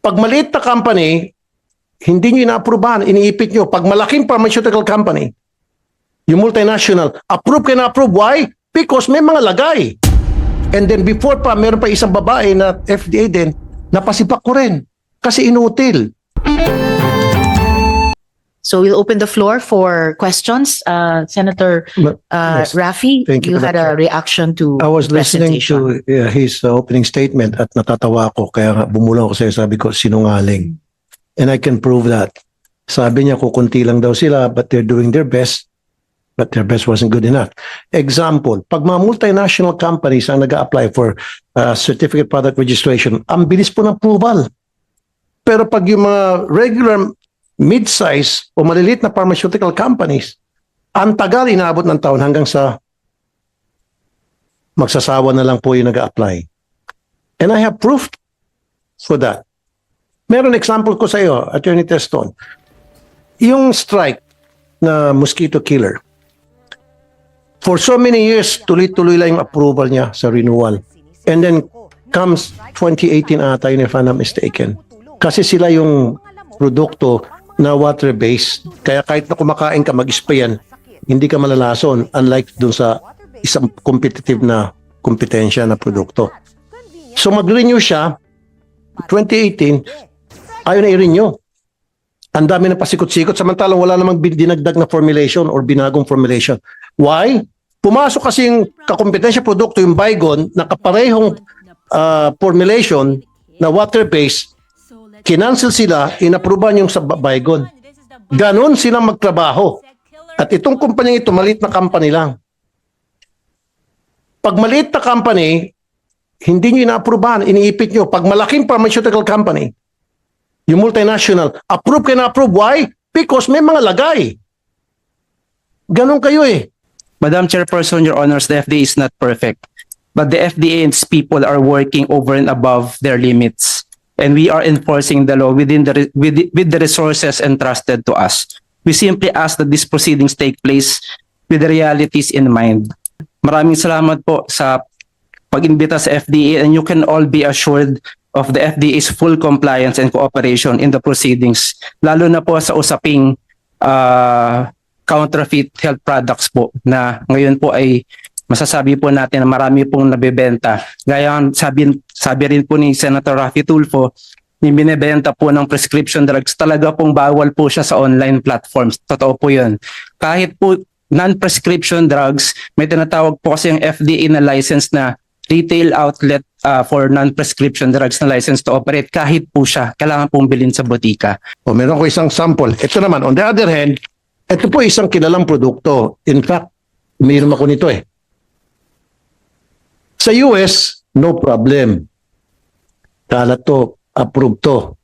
Pag maliit na company, hindi nyo inaaprubahan, iniipit nyo. Pag malaking pharmaceutical company, yung multinational, approve kayo na approve. Why? Because may mga lagay. And then before pa, meron pa isang babae na FDA din, napasipak ko rin. Kasi inutil. So we'll open the floor for questions. Senator Yes. Raffy, Thank you, you had Madam a reaction to I was listening presentation. to his opening statement at natatawa ako. Kaya nga bumulang ako sa'yo, sabi ko, sinungaling. And I can prove that. Sabi niya, kukunti lang daw sila, but they're doing their best. But their best wasn't good enough. Example, pag mga multinational companies ang nag-a-apply for certificate product registration, ang bilis po ng approval. Pero pag yung mga regular mid-size o maliliit na pharmaceutical companies, ang tagal inaabot ng taon hanggang sa magsasawa na lang po yung nag-a-apply. And I have proof for that. Meron example ko sa iyo, Attorney Teston. Yung strike na mosquito killer, for so many years, tuloy-tuloy lang yung approval niya sa renewal. And then comes 2018 ata yun if I'm not mistaken. Kasi sila yung produkto na water-based. Kaya kahit na kumakain ka, mag-spray yan, hindi ka malalason. Unlike dun sa isang competitive na kompetensya na produkto. So mag-renew siya, 2018, ayaw na i-renew. Ang dami na pasikot-sikot, samantalang wala namang dinagdag na formulation or binagong formulation. Why? Pumasok kasi yung kakompetensya produkto, yung Baygon, na kaparehong formulation na water-based, kinancel sila, inapruban yung sa Baygon. Ganon silang magtrabaho. At itong kumpanya ito, maliit na company lang. Pag maliit na company, hindi nyo inaaprubahan, iniipit nyo. Pag malaking pharmaceutical company, yung multinational, approve kayo na approve. Why? Because may mga lagay. Ganon kayo eh. Madam Chairperson, Your Honors, the FDA is not perfect. But the FDA and its people are working over and above their limits. And we are enforcing the law with the resources entrusted to us. We simply ask that these proceedings take place with the realities in mind. Maraming salamat po sa pag-imbita sa FDA, and you can all be assured of the FDA's full compliance and cooperation in the proceedings, lalo na po sa usaping counterfeit health products po na ngayon po ay masasabi po natin na marami pong nabebenta. Gaya sabi rin po ni Senator Raffy Tulfo, yung binibenta po ng prescription drugs, talaga pong bawal po siya sa online platforms. Totoo po yun. Kahit po non-prescription drugs, may tinatawag po kasi yung FDA na license na retail outlet for non-prescription drugs na license to operate. Kahit po siya, kailangan pong bilhin sa botika. O meron ko isang sample. Ito naman, on the other hand, ito po isang kilalang produkto. In fact, mayroon ako nito eh. Sa US, no problem. Kalat to, approved to.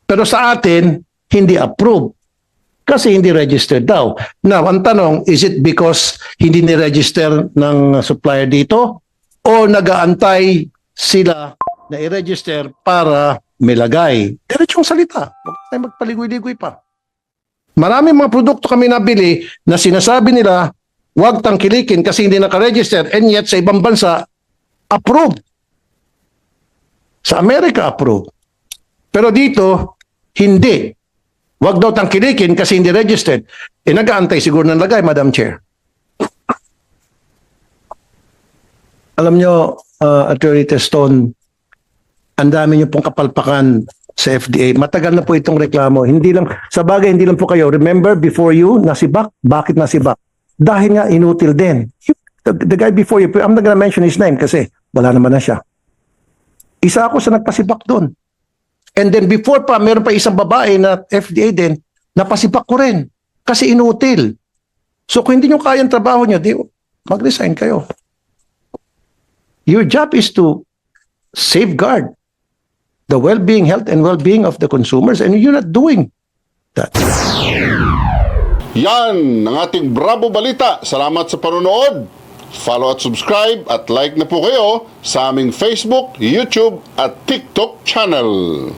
Pero sa atin, hindi approved. Kasi hindi registered daw. Now, ang tanong, is it because hindi ni-register ng supplier dito? O nag-aantay sila na i-register para may lagay? Diretsong salita. Huwag tayo magpaligoy-ligoy pa. Maraming mga produkto kami nabili na sinasabi nila, huwag tangkilikin kasi hindi naka-register, and yet sa ibang bansa, approved. Sa Amerika, approved. Pero dito, hindi. Huwag daw tangkilikin kasi hindi registered. E nag-aantay siguro ng lagay, Madam Chair. Alam nyo, Attorney Teston, ang dami nyo pong kapalpakan sa FDA. Matagal na po itong reklamo. Hindi lang, sa bagay, hindi lang po kayo. Remember, before you, nasibak. Bakit nasibak? Dahil nga, inutil din. The guy before you, I'm not gonna mention his name kasi wala naman na siya. Isa ako sa nagpasibak doon. And then before pa, meron pa isang babae na FDA din, napasibak ko rin. Kasi inutil. So kung hindi nyo kayang trabaho nyo, di, mag-resign kayo. Your job is to safeguard the well-being, health and well-being of the consumers, and you're not doing that. Yan ang ating Bravo Balita. Salamat sa panonood. Follow at subscribe at like na po kayo sa aming Facebook, YouTube at TikTok channel.